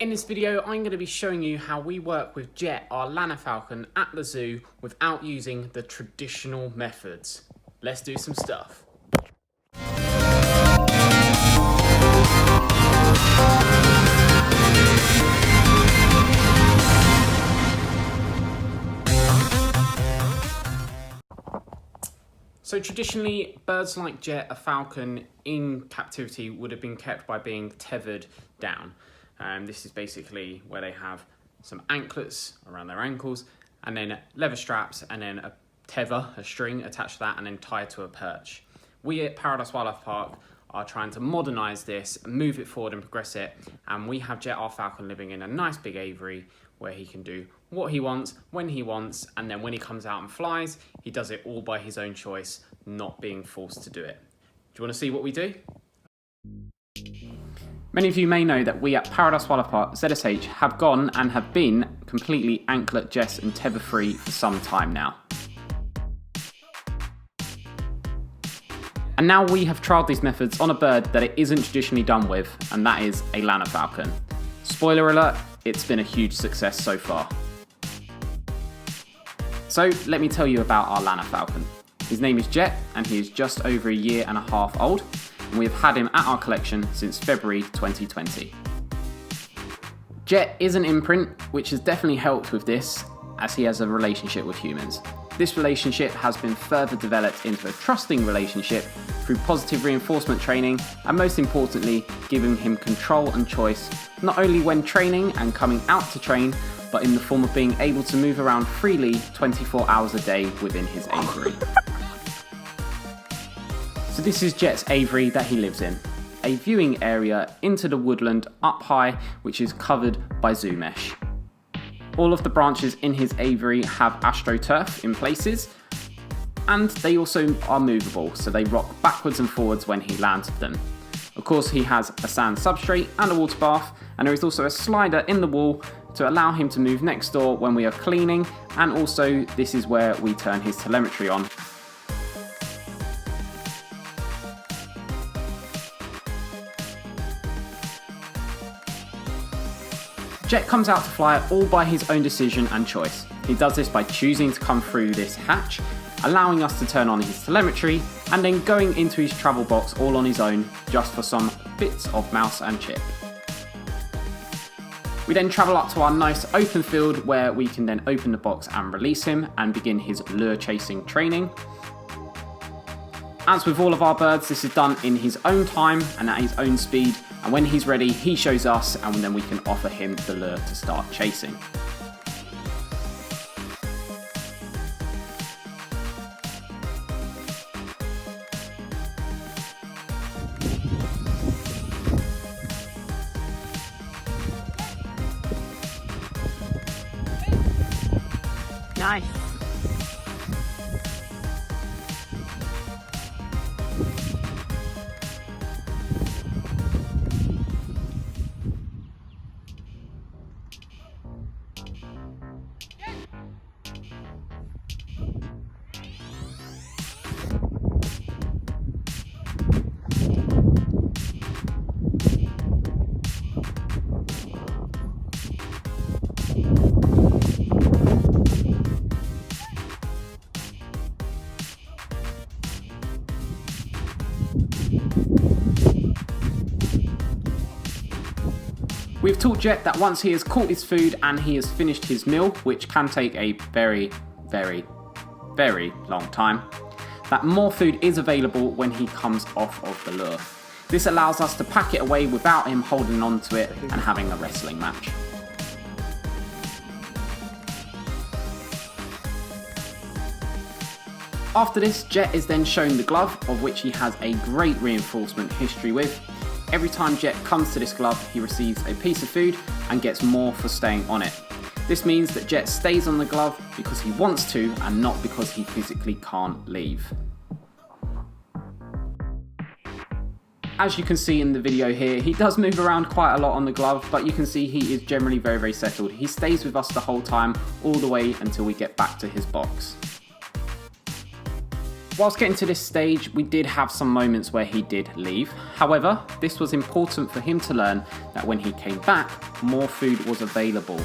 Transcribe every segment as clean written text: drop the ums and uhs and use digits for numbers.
In this video, I'm going to be showing you how we work with Jet, our Lanner Falcon, at the zoo without using the traditional methods. Let's do some stuff. So traditionally, birds like Jet, a falcon in captivity, would have been kept by being tethered down. This is basically where they have some anklets around their ankles and then leather straps and then a tether, a string attached to that and then tied to a perch. We at Paradise Wildlife Park are trying to modernise this, move it forward and progress it, and we have Jet, our falcon, living in a nice big aviary where he can do what he wants, when he wants, and then when he comes out and flies, he does it all by his own choice, not being forced to do it. Do you want to see what we do? Many of you may know that we at Paradise Wildlife Park, ZSH, have gone and have been completely anklet, jess and tether free for some time now. And now we have trialled these methods on a bird that it isn't traditionally done with, and that is a Lanner Falcon. Spoiler alert, it's been a huge success so far. So let me tell you about our Lanner Falcon. His name is Jet and he is just over a year and a half old, and we have had him at our collection since February 2020. Jet is an imprint, which has definitely helped with this as he has a relationship with humans. This relationship has been further developed into a trusting relationship through positive reinforcement training and most importantly, giving him control and choice, not only when training and coming out to train, but in the form of being able to move around freely 24 hours a day within his aviary. So this is Jet's aviary that he lives in, a viewing area into the woodland up high which is covered by zoo mesh. All of the branches in his aviary have astroturf in places, and they also are movable, so they rock backwards and forwards when he lands them. Of course, he has a sand substrate and a water bath, and there is also a slider in the wall to allow him to move next door when we are cleaning, and also this is where we turn his telemetry on. Jet comes out to fly all by his own decision and choice. He does this by choosing to come through this hatch, allowing us to turn on his telemetry, and then going into his travel box all on his own, just for some bits of mouse and chip. We then travel up to our nice open field where we can then open the box and release him and begin his lure chasing training. As with all of our birds, this is done in his own time and at his own speed, and when he's ready, he shows us and then we can offer him the lure to start chasing. Nice. We've taught Jet that once he has caught his food and he has finished his meal, which can take a very, very, very long time, that more food is available when he comes off of the lure. This allows us to pack it away without him holding on to it and having a wrestling match. After this, Jet is then shown the glove, of which he has a great reinforcement history with. Every time Jet comes to this glove, he receives a piece of food and gets more for staying on it. This means that Jet stays on the glove because he wants to and not because he physically can't leave. As you can see in the video here, he does move around quite a lot on the glove, but you can see he is generally very, very settled. He stays with us the whole time, all the way until we get back to his box. Whilst getting to this stage, we did have some moments where he did leave. However, this was important for him to learn that when he came back, more food was available.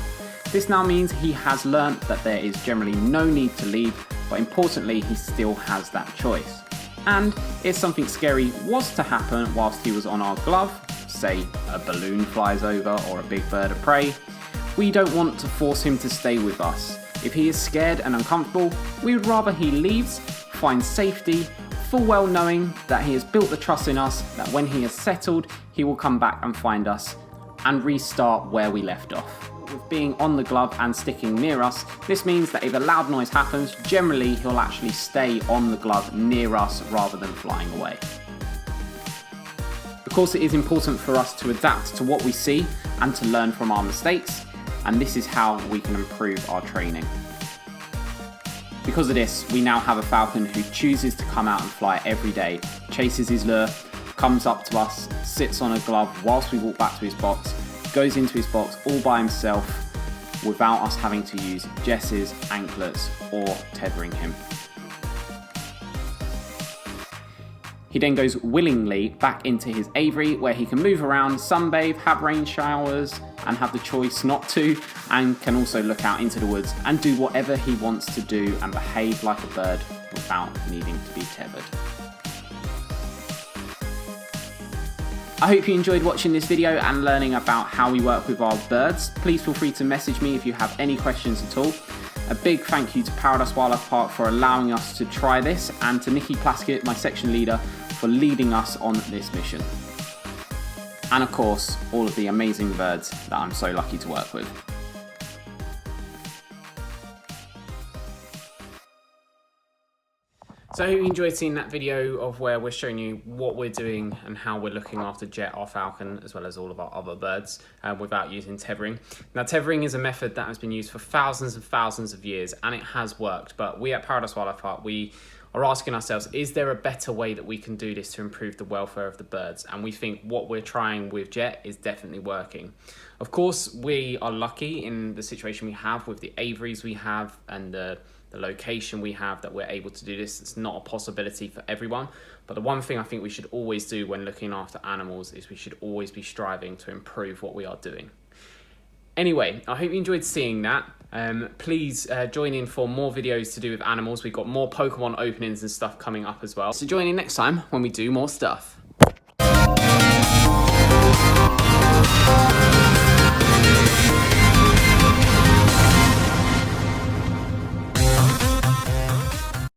This now means he has learnt that there is generally no need to leave, but importantly, he still has that choice. And if something scary was to happen whilst he was on our glove, say a balloon flies over or a big bird of prey, we don't want to force him to stay with us. If he is scared and uncomfortable, we would rather he leaves, finds safety, full well knowing that he has built the trust in us that when he is settled, he will come back and find us and restart where we left off. With being on the glove and sticking near us, this means that if a loud noise happens, generally he'll actually stay on the glove near us rather than flying away. Of course, it is important for us to adapt to what we see and to learn from our mistakes, and this is how we can improve our training. Because of this, we now have a falcon who chooses to come out and fly every day, chases his lure, comes up to us, sits on a glove whilst we walk back to his box, goes into his box all by himself without us having to use jesses, anklets or tethering him. He then goes willingly back into his aviary where he can move around, sunbathe, have rain showers and have the choice not to, and can also look out into the woods and do whatever he wants to do and behave like a bird without needing to be tethered. I hope you enjoyed watching this video and learning about how we work with our birds. Please feel free to message me if you have any questions at all. A big thank you to Paradise Wildlife Park for allowing us to try this, and to Nikki Plaskett, my section leader, for leading us on this mission. And of course, all of the amazing birds that I'm so lucky to work with. So I hope you enjoyed seeing that video of where we're showing you what we're doing and how we're looking after Jet, our falcon, as well as all of our other birds without using tethering. Now, tethering is a method that has been used for thousands and thousands of years, and it has worked. But we at Paradise Wildlife Park, we are asking ourselves, is there a better way that we can do this to improve the welfare of the birds? And we think what we're trying with Jet is definitely working. Of course, we are lucky in the situation we have with the aviaries we have and the location we have that we're able to do this. It's not a possibility for everyone, but the one thing I think we should always do when looking after animals is we should always be striving to improve what we are doing. Anyway, I hope you enjoyed seeing that. Please join in for more videos to do with animals. We've got more Pokemon openings and stuff coming up as well. So join in next time when we do more stuff.